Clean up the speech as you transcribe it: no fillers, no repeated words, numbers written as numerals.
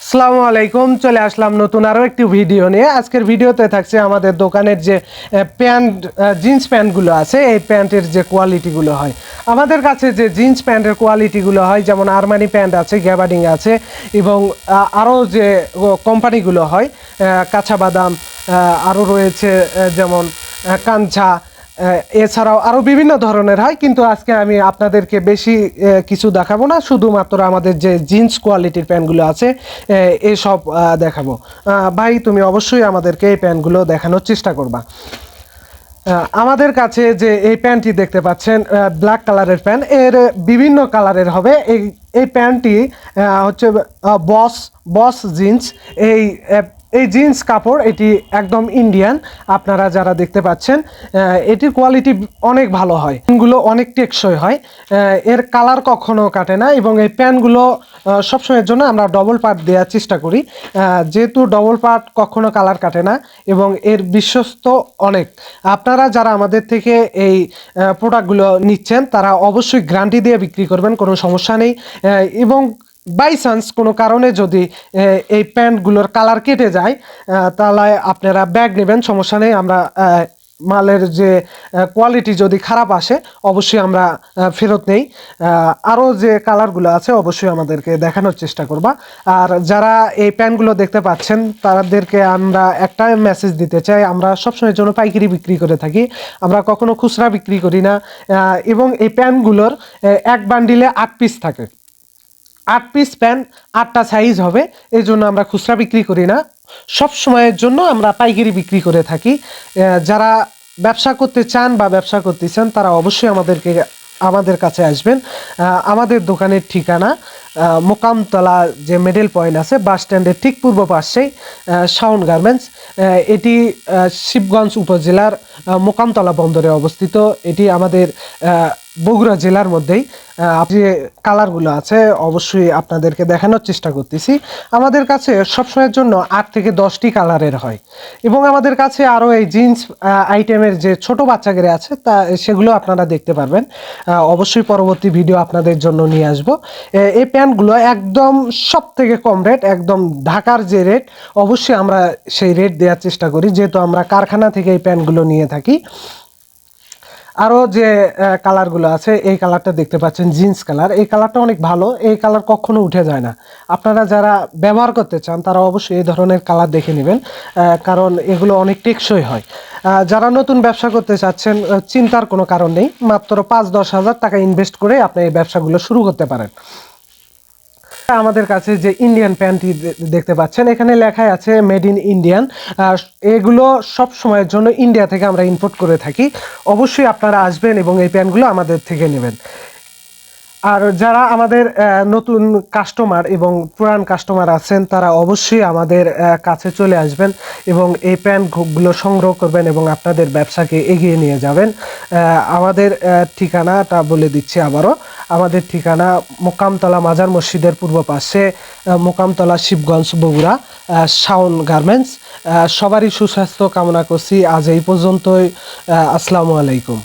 আসসালামু আলাইকুম। চলে আসলাম নতুন আরও একটি ভিডিও নিয়ে। আজকের ভিডিওতে থাকছে আমাদের দোকানের যে প্যান্ট, জিন্স প্যান্টগুলো আছে, এই প্যান্টের যে কোয়ালিটিগুলো হয় আমাদের কাছে, যে জিন্স প্যান্টের কোয়ালিটিগুলো হয়, যেমন আরমানি প্যান্ট আছে, গ্যাবার্ডিং আছে, এবং আরও যে কোম্পানিগুলো হয়, কাঁচা বাদাম, আরও রয়েছে যেমন কাঞ্চা, এছাড়াও আরও বিভিন্ন ধরনের হয়। কিন্তু আজকে আমি আপনাদেরকে বেশি কিছু দেখাবো না, শুধুমাত্র আমাদের যে জিন্স কোয়ালিটির প্যান্টগুলো আছে এসব দেখাবো। ভাই, তুমি অবশ্যই আমাদেরকে এই প্যান্টগুলো দেখানোর চেষ্টা করবা। আমাদের কাছে যে এই প্যান্টটি দেখতে পাচ্ছেন, ব্ল্যাক কালারের প্যান্ট, এর বিভিন্ন কালারের হবে। এই প্যান্টটি হচ্ছে বস বস জিন্স। এই এই জিন্স কাপড় এটি একদম ইন্ডিয়ান। আপনারা যারা দেখতে পাচ্ছেন, এটির কোয়ালিটি অনেক ভালো হয়, প্যান্টগুলো অনেক টেকসই হয়, এর কালার কখনো কাটে না। এবং এই প্যান্টগুলো সবসময়ের জন্য আমরা ডবল পার্ট দেওয়ার চেষ্টা করি, যেহেতু ডবল পার্ট কখনো কালার কাটে না এবং এর বিশ্বস্ত অনেক। আপনারা যারা আমাদের থেকে এই প্রোডাক্টগুলো নিচ্ছেন তারা অবশ্যই গ্যারান্টি দিয়ে বিক্রি করবেন, কোনো সমস্যা নেই। এবং বাই চান্স কোনো কারণে যদি এই প্যান্টগুলোর কালার কেটে যায়, তাহলে আপনারা ব্যাগ নেবেন, সমস্যা নেই। আমরা মালের যে কোয়ালিটি যদি খারাপ আসে অবশ্যই আমরা ফেরত নেই। আরও যে কালারগুলো আছে অবশ্যই আমাদেরকে দেখানোর চেষ্টা করবা। আর যারা এই প্যান্টগুলো দেখতে পাচ্ছেন তাদেরকে আমরা একটা মেসেজ দিতে চাই, আমরা সবসময়ের জন্য পাইকারি বিক্রি করে থাকি, আমরা কখনো খুচরা বিক্রি করি না। এবং এই প্যান্টগুলোর এক বান্ডিলে 8 পিস থাকে, 8 পিস প্যান্ট 8টা সাইজ হবে, এই জন্য আমরা খুচরা বিক্রি করি না, সব সময়ের জন্য আমরা পাইকারি বিক্রি করে থাকি। যারা ব্যবসা করতে চান বা ব্যবসা করতেছেন তারা অবশ্যই আমাদের কাছে আসবেন। আমাদের দোকানের ঠিকানা মোকামতলা যে মিডল পয়েন্ট আছে বাস স্ট্যান্ডের ঠিক পূর্ব পাশেই শাওন গার্মেন্টস। এটি শিবগঞ্জ উপজেলার মোকামতলা বন্দরে অবস্থিত। এটি আমাদের বগুড়া জেলার মধ্যেই। যে কালারগুলো আছে অবশ্যই আপনাদেরকে দেখানোর চেষ্টা করতেছি। আমাদের কাছে সবসময়ের জন্য 8 থেকে 10টি কালারের হয়। এবং আমাদের কাছে আরও এই জিন্স আইটেমের যে ছোট বাচ্চাদের আছে তা সেগুলো আপনারা দেখতে পারবেন। অবশ্যই পরবর্তী ভিডিও আপনাদের জন্য নিয়ে আসবো। এই প্যান্টগুলো একদম সব থেকে কম রেট, একদম ঢাকার যে রেট অবশ্যই আমরা সেই রেট দেওয়ার চেষ্টা করি, যেহেতু আমরা কারখানা থেকে এই প্যান্টগুলো নিয়ে থাকি। আরও যে কালারগুলো আছে, এই কালারটা দেখতে পাচ্ছেন জিন্স কালার, এই কালারটা অনেক ভালো, এই কালার কখনো উঠে যায় না। আপনারা যারা ব্যবহার করতে চান তারা অবশ্যই এই ধরনের কালার দেখে নেবেন, কারণ এগুলো অনেক টেকসই হয়। যারা নতুন ব্যবসা করতে চাচ্ছেন চিন্তার কোনো কারণ নেই, মাত্র 5-10 হাজার টাকা ইনভেস্ট করে আপনি এই ব্যবসাগুলো শুরু করতে পারেন। আমাদের কাছে যে ইন্ডিয়ান প্যান্টটি দেখতে পাচ্ছেন, এখানে লেখাই আছে মেড ইন ইন্ডিয়ান। এগুলো সব সময়ের জন্য ইন্ডিয়া থেকে আমরা ইম্পোর্ট করে থাকি। অবশ্যই আপনারা আসবেন এবং এই প্যান্টগুলো আমাদের থেকে নেবেন। আর যারা আমাদের নতুন কাস্টমার এবং পুরান কাস্টমার আছেন তারা অবশ্যই আমাদের কাছে চলে আসবেন এবং এই প্যান্টগুলো সংগ্রহ করবেন এবং আপনাদের ব্যবসাকে এগিয়ে নিয়ে যাবেন। আমাদের ঠিকানাটা বলে দিচ্ছি আবারও। আমাদের ঠিকানা মোকামতলা মাজার মসজিদের পূর্ব পাশে, মোকামতলা শিবগঞ্জ বগুড়া, শাওন গার্মেন্টস। সবারই সুস্বাস্থ্য কামনা করছি। আজ এই পর্যন্তই। আসসালামু আলাইকুম।